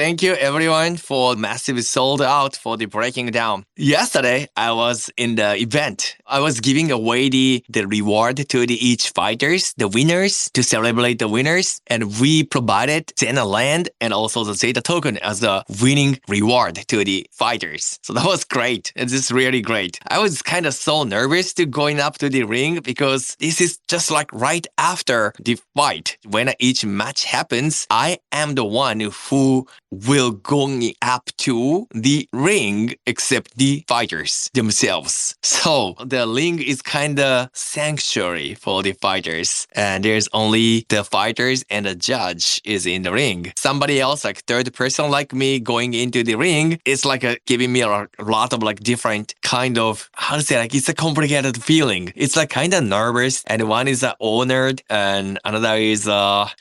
Thank you everyone for massive sold out for the Breaking Down. Yesterday, I was in the event. I was giving away the reward to each fighters, the winners, to celebrate the winners. And we provided XANA land and also the Zeta token as the winning reward to the fighters. So that was great. It's just really great. I was kind of so nervous to going up to the ring because this is just like right after the fight. When each match happens, I am the one who will going up to the ring except the fighters themselves. So the ring is kind of sanctuary for the fighters. And there's only the fighters and the judge is in the ring. Somebody else, like third person like me going into the ring, it's like giving me a lot of like different kind of, how to say, like it's a complicated feeling. It's like kind of nervous, and one is honored and another is,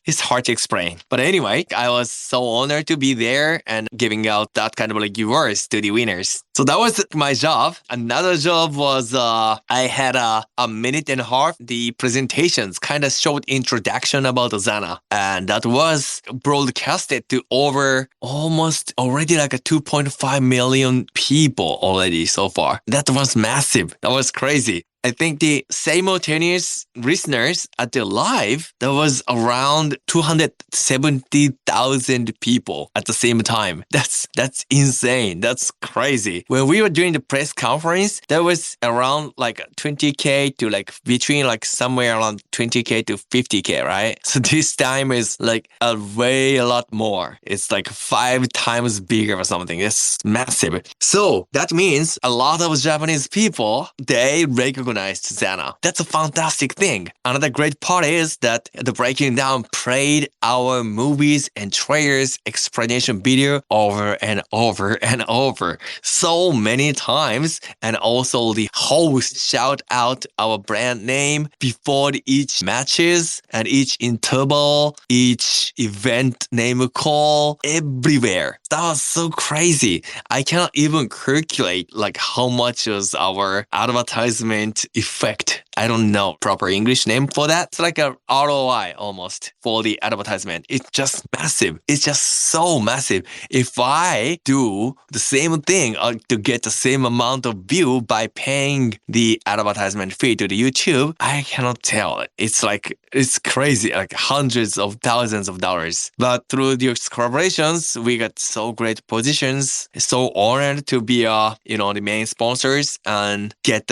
it's hard to explain. But anyway, I was so honored to be there and giving out that kind of like rewards to the winners. So that was my job. Another job was I had a minute and a half. The presentations kind of showed introduction about XANA, and that was broadcasted to over almost already like a 2.5 million people already so far. That was massive. That was crazy. I think the simultaneous listeners at the live, there was around 270,000 people at the same time. That's insane. That's crazy. When we were doing the press conference, there was around like 20K to like between like somewhere around 20K to 50K, right? So this time is like a lot more. It's like 5 times bigger or something. It's massive. So that means a lot of Japanese people, they recognize XANA. That's a fantastic thing. Another great part is that the Breaking Down played our movies and trailers explanation video over and over and over so many times, and also the host shout out our brand name before each matches and each interval, each event name call, everywhere. That was so crazy. I cannot even calculate like how much was our advertisement effect. I don't know proper English name for that. It's like a ROI almost for the advertisement. It's just massive. It's just so massive. If I do the same thing to get the same amount of view by paying the advertisement fee to the YouTube, I cannot tell. It's like, it's crazy, like hundreds of thousands of dollars. But through these collaborations, we got so great positions. So honored to be, the main sponsors and get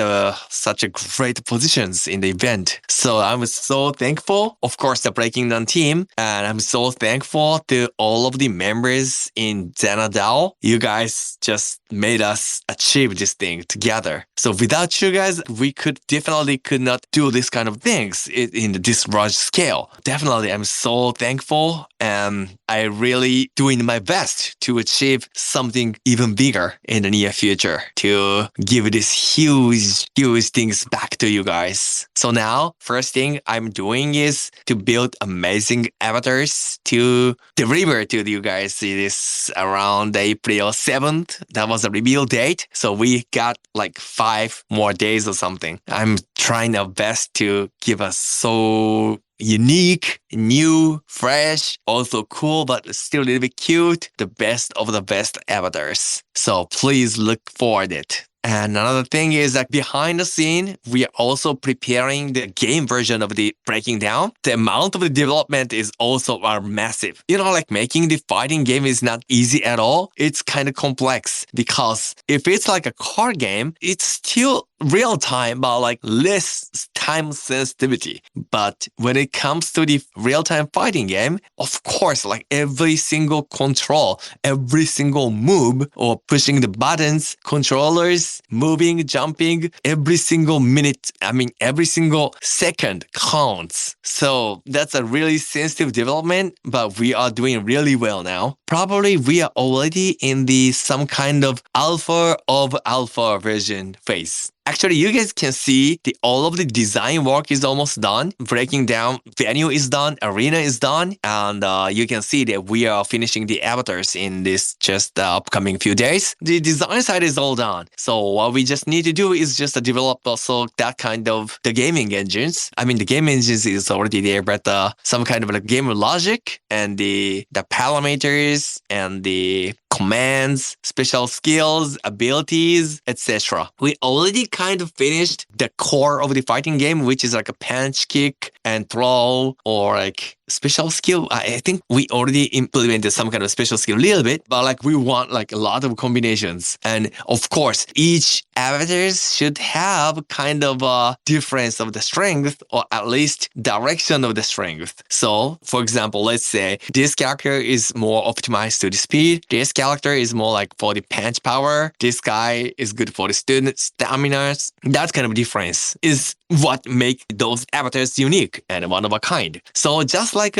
such a great positions in the event. So I'm so thankful, of course, the Breaking Down team, and I'm so thankful to all of the members in XANA DAO. You guys just made us achieve this thing together. So without you guys, we could not do this kind of things in this large scale. Definitely, I'm so thankful, and I really doing my best to achieve something even bigger in the near future to give this huge things back to you guys. So now, first thing I'm doing is to build amazing avatars to deliver to you guys. It is around April 7th. That was the reveal date. So we got like 5 more days or something. I'm trying our best to give us so unique, new, fresh, also cool, but still a little bit cute, the best of the best avatars. So please look forward to it. And another thing is that behind the scene, we are also preparing the game version of the Breaking Down. The amount of the development is also massive. Like making the fighting game is not easy at all. It's kind of complex because if it's like a card game, it's still real time, but like less time sensitivity. But when it comes to the real time fighting game, of course, like every single control, every single move or pushing the buttons, controllers, moving, jumping, every single minute, every single second counts. So that's a really sensitive development, but we are doing really well now. Probably we are already in some kind of alpha version phase. Actually, you guys can see all of the design work is almost done. Breaking Down venue is done, arena is done, and you can see that we are finishing the avatars in this just upcoming few days. The design side is all done. So what we just need to do is just develop also that kind of the gaming engines. The game engines is already there, but some kind of game logic and the parameters powers and the commands, special skills, abilities, etc. We already kind of finished the core of the fighting game, which is like a punch, kick, and throw, or like special skill. I think we already implemented some kind of special skill a little bit, but like we want like a lot of combinations. And of course, each avatars should have kind of a difference of the strength, or at least direction of the strength. So for example, let's say this character is more optimized to the speed. This character is more like for the punch power. This guy is good for the student stamina. That kind of difference is what make those avatars unique and one of a kind. So just like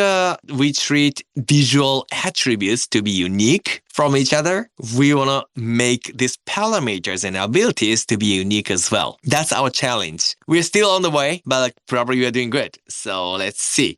we treat visual attributes to be unique from each other, we want to make these parameters and abilities to be unique as well. That's our challenge. We're still on the way, but like probably we're doing good. So let's see.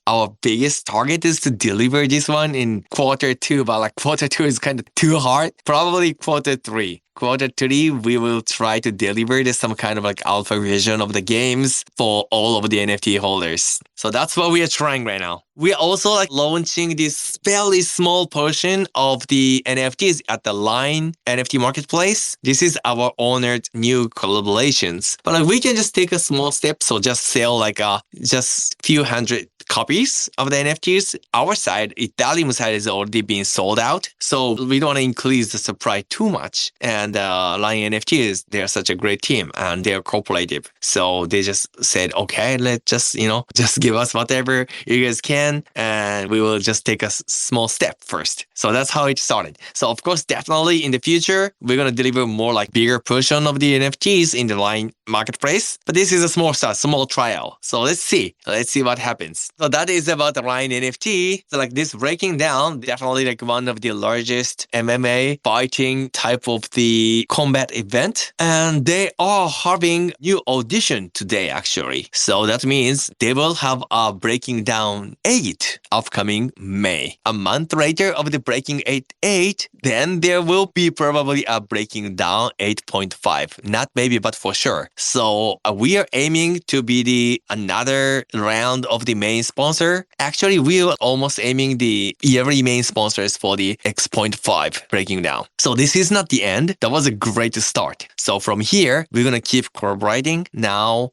Our biggest target is to deliver this one in Q2, but like Q2 is kind of too hard. Probably Q3. Q3, we will try to deliver some kind of like alpha version of the games for all of the NFT holders. So that's what we are trying right now. We are also like launching this fairly small portion of the NFTs at the Line NFT marketplace. This is our honored new collaborations. But like we can just take a small step. So just sell like just few hundred copies of the NFTs. Our side, Ethereum side, is already being sold out. So we don't want to increase the supply too much. And Line NFTs, they're such a great team and they're cooperative. So they just said, okay, let's just, just give us whatever you guys can. And we will just take a small step first. So that's how it started. So of course, definitely in the future, we're going to deliver more like bigger portion of the NFTs in the Line marketplace. But this is a small start, small trial. So let's see what happens. So that is about the Line NFT. So like this BreakingDown, definitely like one of the largest MMA fighting type of the combat event. And they are having new audition today actually. So that means they will have a BreakingDown 8 upcoming May. A month later of the BreakingDown 8, then there will be probably a BreakingDown 8.5. Not maybe, but for sure. So we are aiming to be another round of the main sponsor. Actually, we are almost aiming the yearly main sponsors for the X.5 BreakingDown. So this is not the end. That was a great start. So from here, we're gonna keep collaborating. Now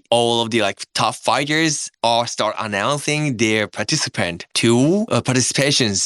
all of the like top fighters are start announcing their participations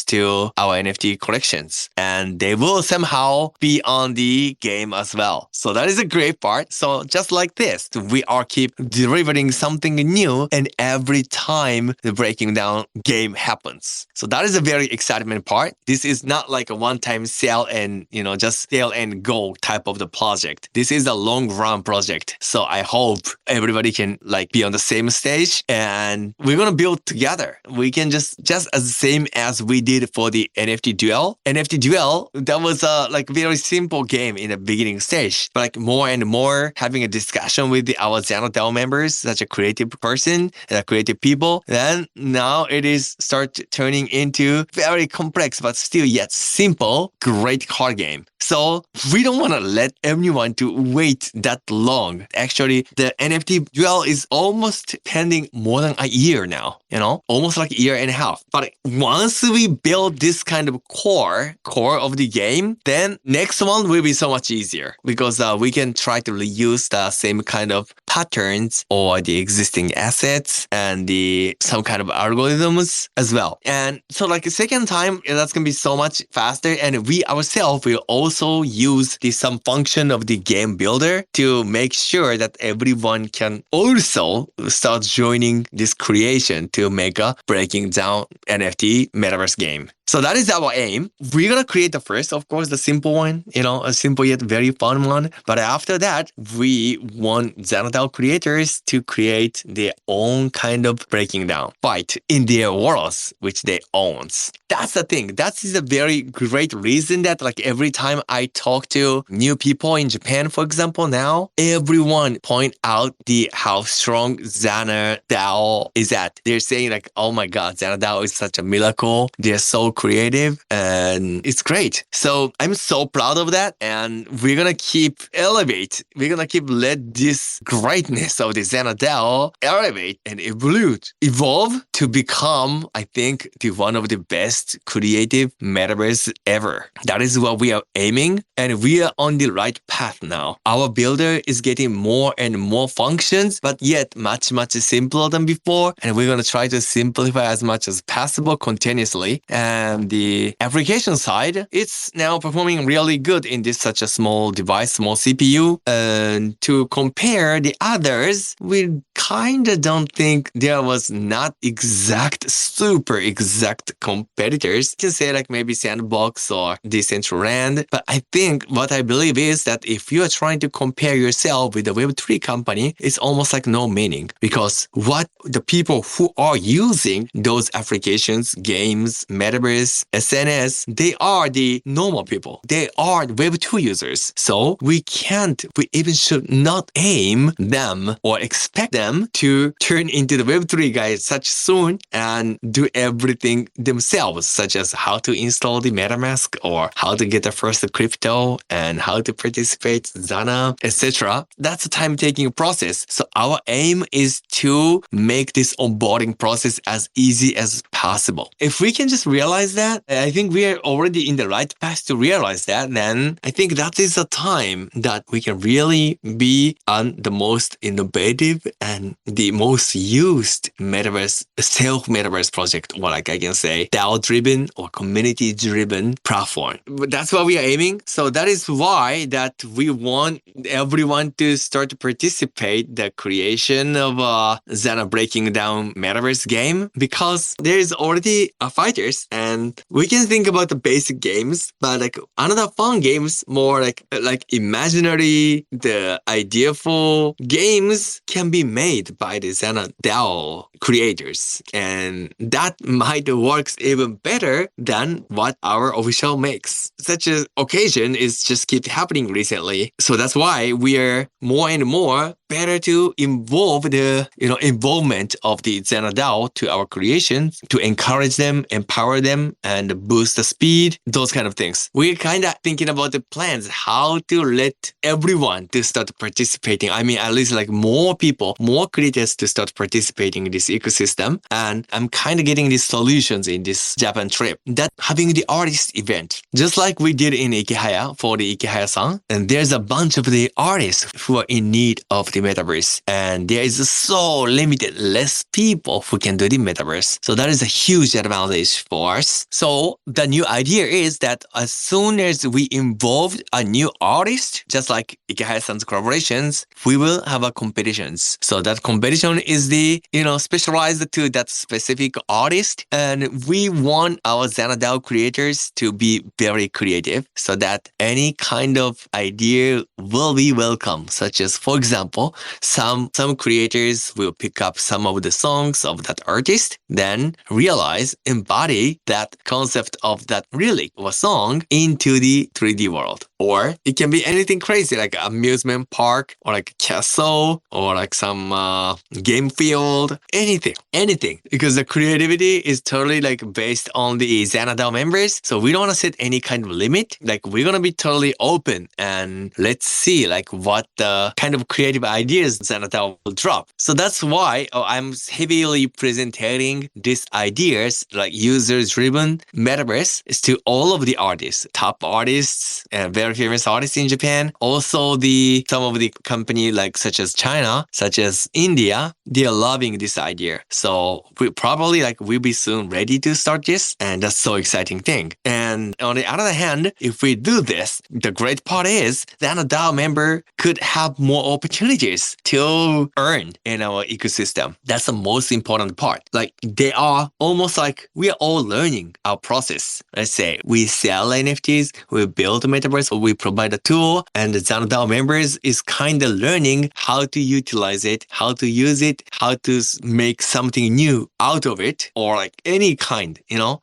to our NFT collections, and they will somehow be on the game as well. So that is a great part. So just like this, we are keep delivering something new, and every time the BreakingDown game happens. So that is a very excitement part. This is not like a one-time sale and just sale and go type of the project. This is a long-run project. So I hope everybody can like be on the same stage, and we're gonna build together. We can just as same as we did for the NFT Duel. NFT Duel, that was a like very simple game in the beginning stage, but like more and more having a discussion with our XANA members, such a creative person and creative people, then now it is start turning into very complex but still yet simple, great card game. So we don't want to let anyone to wait that long. Actually, the NFT Duel is almost pending more than a year now, almost like a year and a half. But once we build this kind of core of the game, then next one will be so much easier because we can try to reuse the same kind of patterns or the existing assets and some kind of algorithms as well. And so like the second time, that's going to be so much faster. And we ourselves will also use some function of the game builder to make sure that everyone can also start joining this creation to make a BreakingDown NFT Metaverse game. So that is our aim. We're going to create the first, of course, the simple one, a simple yet very fun one. But after that, we want XANA creators to create their own kind of BreakingDown fight in their worlds, which they own. That's the thing. That is a very great reason that like every time I talk to new people in Japan, for example, now, everyone point out how strong XANA DAO is at. They're saying like, oh my God, XANA DAO is such a miracle. They're so creative, and it's great. So I'm so proud of that, and we're gonna keep elevate. We're gonna keep let this greatness of the XANA DAO elevate and evolve to become, I think, the one of the best creative metaverse ever. That is what we are aiming, and we are on the right path now. Our builder is getting more and more functions, but yet much simpler than before, and we're gonna try to simplify as much as possible continuously. And the application side, it's now performing really good in this such a small device, small CPU. And to compare the others, we kind of don't think there was not super exact competitors. You can say like maybe Sandbox or Decentraland. But I think what I believe is that if you are trying to compare yourself with a Web3 company, it's almost like no meaning, because what the people who are using those applications, games, Metaverse, SNS, they are the normal people. They are Web2 users. So we even should not aim them or expect them to turn into the Web3 guys such soon and do everything themselves, such as how to install the MetaMask or how to get the first crypto and how to participate XANA, etc. That's a time-taking process. So our aim is to make this onboarding process as easy as possible. If we can just realize that, I think we are already in the right path to realize that, then I think that is a time that we can really be on the most innovative and the most used metaverse, self-metaverse project, or like I can say, DAO-driven or community-driven platform. That's what we are aiming. So that is why that we want everyone to start to participate the creation of XANA BreakingDown metaverse game, because there is already fighters, and we can think about the basic games, but like another fun games, more like imaginary, the ideaful games can be made by the XANA DAO creators, and that might works even better than what our official makes. Such an occasion is just keep happening recently, so that's why we are more and more better to involve the involvement of the XANA DAO to our creations, to encourage them, empower them, and boost the speed, those kind of things. We're kind of thinking about the plans, how to let everyone to start participating. I mean, at least like more people, more creators to start participating in this ecosystem. And I'm kind of getting these solutions in this Japan trip, that having the artist event, just like we did in Ikehaya for the Ikehaya-san. And there's a bunch of the artists who are in need of the metaverse, and there is so less people who can do the metaverse. So that is a huge advantage for us. So the new idea is that as soon as we involve a new artist, just like Ikehaya-san's collaborations, we will have a competitions. So that competition is the specialized to that specific artist, and we want our XANA DAO creators to be very creative, so that any kind of idea will be welcome. Such as, for example, some creators will pick up some of the songs of that artist, then embody that concept of that lyric or song into the 3D world. Or it can be anything crazy, like amusement park, or like castle, or like some game field, anything. Because the creativity is totally like based on the XANA DAO members. So we don't want to set any kind of limit. Like we're going to be totally open, and let's see like what the kind of creative ideas XANA DAO will drop. So that's why I'm heavily presenting these ideas, like user-driven metaverse, is to all of the artists, top artists, and very famous artists in Japan. Also some of the company like such as China, such as India, they are loving this idea. So we probably we'll be soon ready to start this, and that's so exciting thing. And on the other hand, if we do this, the great part is that a DAO member could have more opportunities to earn in our ecosystem. That's the most important part. Like they are almost like we are all learning our process. Let's say we sell NFTs, we build a metaverse, or we provide a tool, and the XANA DAO members is kind of learning how to utilize it, how to use it, how to make something new out of it, or like any kind,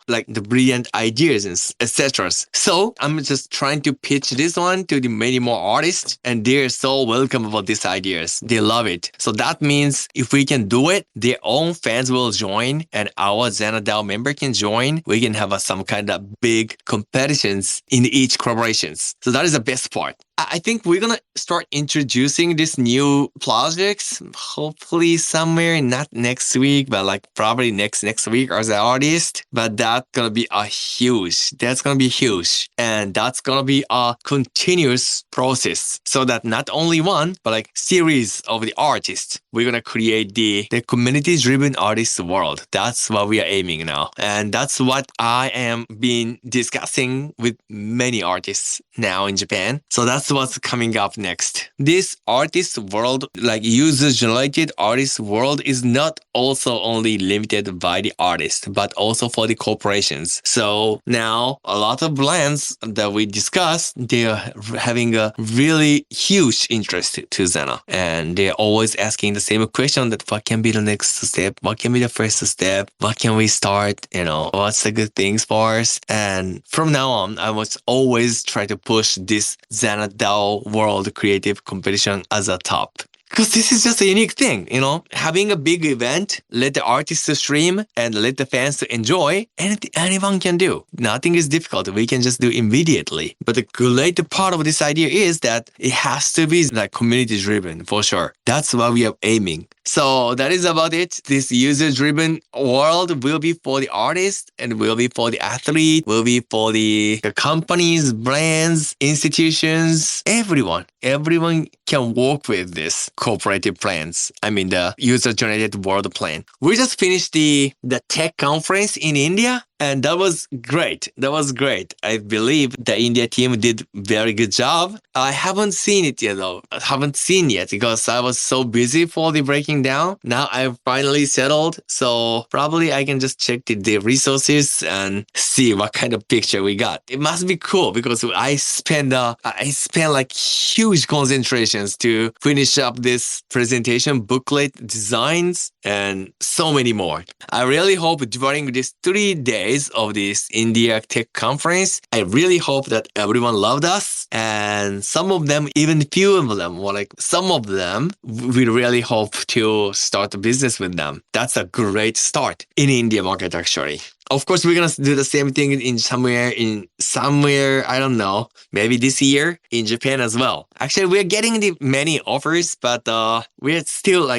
like the brilliant ideas etc. So I'm just trying to pitch this one to the many more artists, and they're so welcome about these ideas. They love it. So that means if we can do it, their own fans will join, and our XANA DAO member can join. We can have some kind of big competitions in each collaborations. So that is the best part. I think we're gonna start introducing this new projects, hopefully somewhere, not next week, but like probably next week as an artist. But that's gonna be huge. And that's gonna be a continuous process. So that not only one, but like series of the artists. We're gonna create the community-driven artist world. That's what we are aiming now. And that's what I am been discussing with many artists now in Japan. So that's what's coming up next. This artist world, like user-generated artist world, is not also only limited by the artist, but also for the corporations. So now a lot of brands that we discussed, they are having a really huge interest to XANA. And they're always asking the same question that what can be the next step? What can be the first step? What can we start? What's the good things for us? And from now on, I was always try to push this XANA DAO World Creative Competition as a top. Because this is just a unique thing, having a big event, let the artists stream and let the fans to enjoy, anyone can do. Nothing is difficult. We can just do immediately. But the great part of this idea is that it has to be like community driven for sure. That's what we are aiming. So that is about it. This user-driven world will be for the artist and will be for the athlete, will be for the companies, brands, institutions, everyone. Everyone can work with this cooperative plans. I mean, the user-generated world plan. We just finished the tech conference in India. And that was great. I believe the India team did very good job. I haven't seen it yet though. Because I was so busy for the BreakingDown. Now I've finally settled. So probably I can just check the resources and see what kind of picture we got. It must be cool because I spent like huge concentrations to finish up this presentation, booklet, designs, and so many more. I really hope during these 3 days of this India Tech Conference, I really hope that everyone loved us, and some of them, even few of them, or like some of them, we really hope to start a business with them. That's a great start in India market actually. Of course, we're going to do the same thing in somewhere, I don't know, maybe this year in Japan as well. Actually, we're getting the many offers, but we're still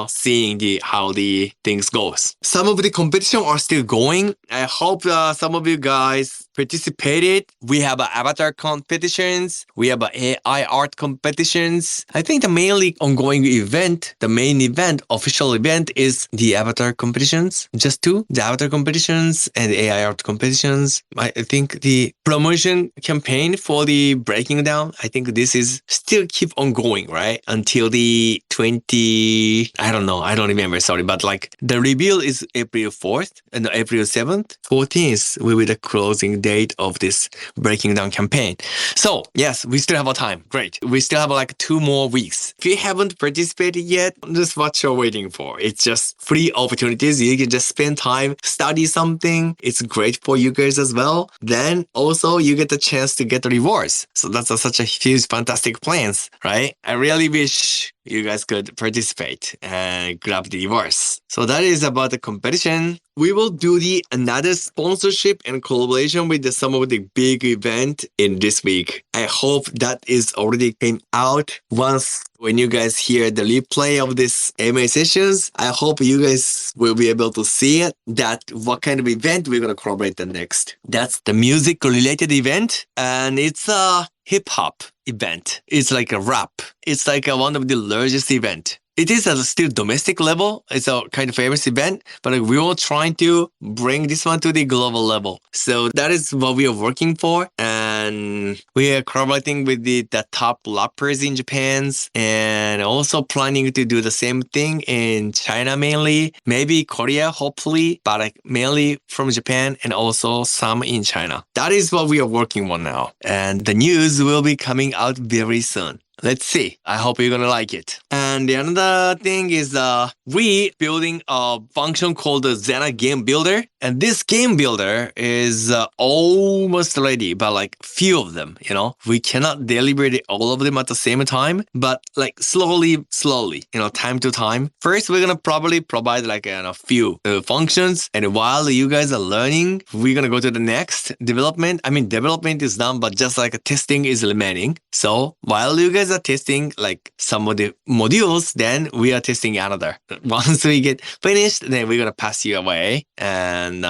seeing how the things goes. Some of the competition are still going. I hope some of you guys participated. We have avatar competitions. We have AI art competitions. I think the mainly ongoing event, the main event, official event is the avatar competitions. Just two, the avatar competitions and the AI art competitions. I think the promotion campaign for the BreakingDown, I think this is still keep on going, right? Until the 20, I don't know. I don't remember, sorry. But like the reveal is April 4th and April 7th. 14th will be the closing date of this BreakingDown campaign. So yes, we still have a time. Great. We still have like 2 more weeks. If you haven't participated yet, just what you're waiting for. It's just free opportunities. You can just spend time, study something. It's great for you guys as well. Then also you get the chance to get the rewards. So that's such a huge, fantastic plans, right? I really wish you guys could participate and grab the rewards. So that is about the competition. We will do another sponsorship and collaboration with some of the big event in this week. I hope that is already came out once when you guys hear the replay of this AMA sessions. I hope you guys will be able to see it, that what kind of event we're going to collaborate the next. That's the music related event, and it's a hip-hop event. It's like a rap. It's like one of the largest event. It is at a still domestic level. It's a kind of famous event, but we are trying to bring this one to the global level. So that is what we are working for. And we are collaborating with the top rappers in Japan, and also planning to do the same thing in China mainly, maybe Korea, hopefully, but like mainly from Japan and also some in China. That is what we are working on now. And the news will be coming out very soon. Let's see. I hope you're gonna like it. And the another thing is we building a function called the XANA Game Builder. And this game builder is almost ready, but like few of them, we cannot deliver all of them at the same time, but like slowly, time to time. First, we're gonna probably provide like a few functions, and while you guys are learning, we're gonna go to the next development. I mean, development is done, but just like testing is remaining. So while you guys are testing like some of the modules, then we are testing another. Once we get finished, then we're gonna pass you away, and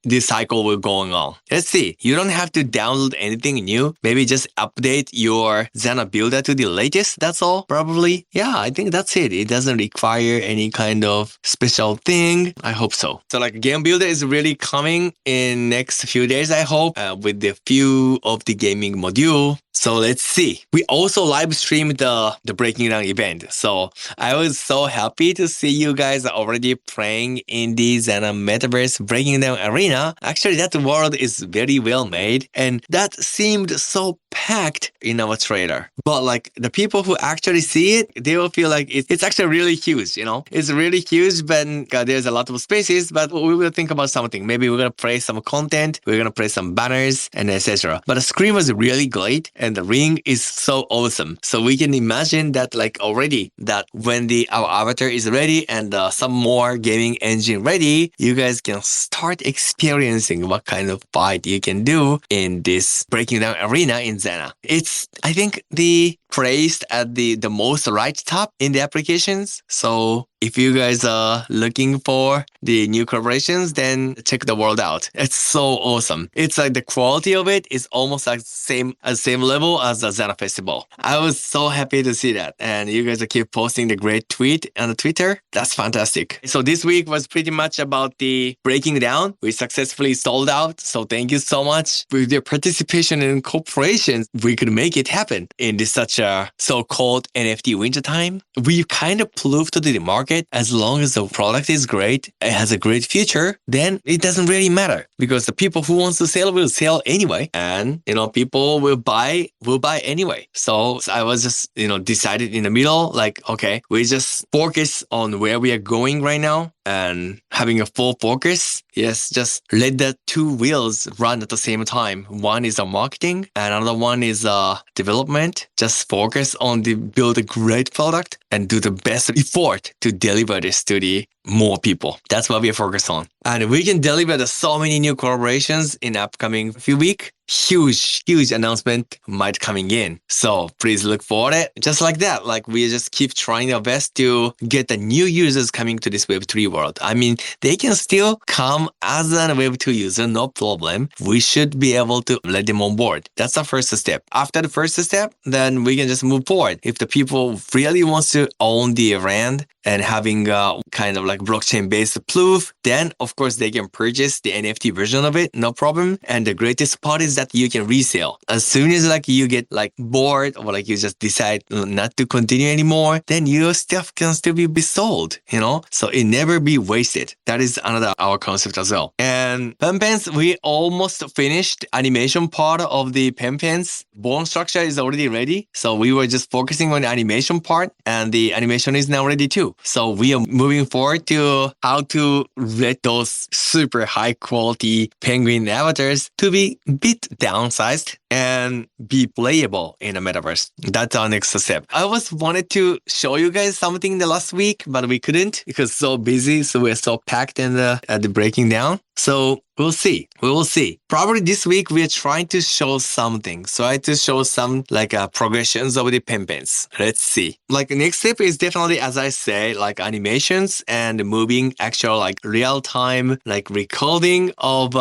this cycle will go on. Let's see. You don't have to download anything new. Maybe just update your XANA builder to the latest. That's all, probably. Yeah, I think that's it. It doesn't require any kind of special thing. I hope so. So like game builder is really coming in next few days, I hope, with the few of the gaming module. So let's see. We also live streamed the BreakingDown event. So I was so happy to see you guys already playing in the XANA Metaverse BreakingDown arena. Actually, that world is very well made, and that seemed so packed in our trailer. But like the people who actually see it, they will feel like it's actually really huge, It's really huge, but there's a lot of spaces, but we will think about something. Maybe we're going to play some content, we're going to play some banners, and etc. But the screen was really great, and the ring is so awesome. So we can imagine that like already that when our avatar is ready and some more gaming engine ready, you guys can start experiencing what kind of fight you can do in this BreakingDown arena in XANA. It's, I think, placed at the most right top in the applications. So if you guys are looking for the new collaborations, then check the world out. It's so awesome. It's like the quality of it is almost like same level as the XANA Festival. I was so happy to see that. And you guys keep posting the great tweet on the Twitter. That's fantastic. So this week was pretty much about the BreakingDown. We successfully sold out. So thank you so much. With your participation and cooperation, we could make it happen in this such a so-called NFT wintertime. We kind of proved to the market, as long as the product is great, it has a great future, then it doesn't really matter, because the people who wants to sell will sell anyway, and people will buy anyway. So I was just decided in the middle, like, okay, we just focus on where we are going right now and having a full focus. Yes, just let the two wheels run at the same time. One is marketing and another one is development. Just focus on build a great product and do the best effort to deliver this to the more people. That's what we are focused on. And we can deliver so many new collaborations in upcoming few weeks. Huge announcement might coming in. So please look for it. Just like that, like we just keep trying our best to get the new users coming to this Web3 world. I mean, they can still come as a Web2 user, no problem. We should be able to let them on board. That's the first step. After the first step, then we can just move forward. If the people really wants to own the brand and having a kind of like blockchain based proof, then of course they can purchase the NFT version of it, no problem. And the greatest part is that you can resell. As soon as like you get like bored or like you just decide not to continue anymore, then your stuff can still be sold, so it never be wasted. That is another our concept as well. And PENPENZ, we almost finished animation part of the PENPENZ. Bone structure is already ready. So we were just focusing on the animation part, and the animation is now ready too. So we are moving forward to how to let those super high quality penguin avatars to be a bit downsized and be playable in a metaverse. That's our next step. I wanted to show you guys something the last week, but we couldn't because so busy. So we're so packed in the BreakingDown. So we'll see. We will see. Probably this week we are trying to show something. So I to show some like progressions of the PENPENZ. Let's see. Like the next step is definitely, as I say, like animations and moving actual like real time like recording of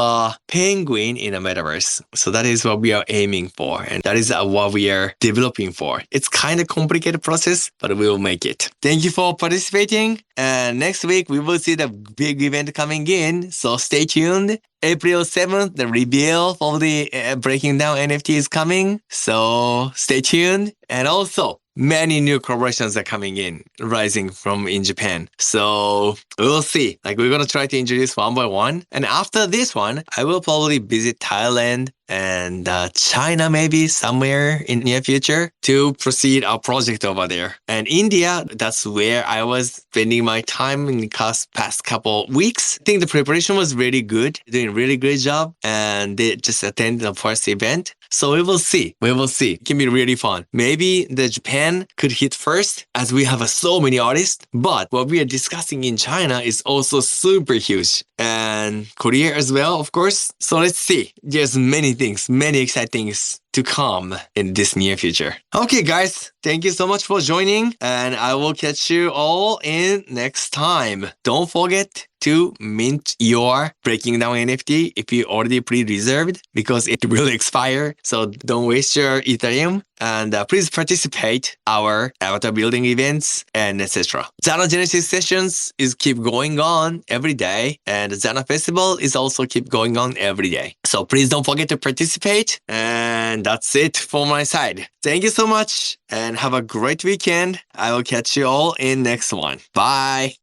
penguin in a metaverse. So that is what we are aiming for, and that is what we are developing for. It's kind of complicated process, but we will make it. Thank you for participating. And next week we will see the big event coming in. So stay tuned. April 7th, the reveal of the BreakingDown NFT is coming. So stay tuned. And also, many new collaborations are coming in, rising from in Japan. So we'll see. Like we're going to try to introduce one by one. And after this one, I will probably visit Thailand and China maybe somewhere in near future to proceed our project over there. And India, that's where I was spending my time in the past couple weeks. I think the preparation was really good, doing a really great job, and they just attended the first event. So we will see. We will see. It can be really fun. Maybe the Japan could hit first as we have so many artists. But what we are discussing in China is also super huge. And Korea as well, of course. So let's see. There's many things, many exciting things to come in this near future. Okay, guys. Thank you so much for joining. And I will catch you all in next time. Don't forget to mint your BreakingDown NFT if you already pre-reserved because it will expire. So don't waste your Ethereum and please participate our avatar building events and etc. XANA Genesis sessions is keep going on every day and XANA Festival is also keep going on every day. So please don't forget to participate and that's it for my side. Thank you so much and have a great weekend. I will catch you all in next one. Bye.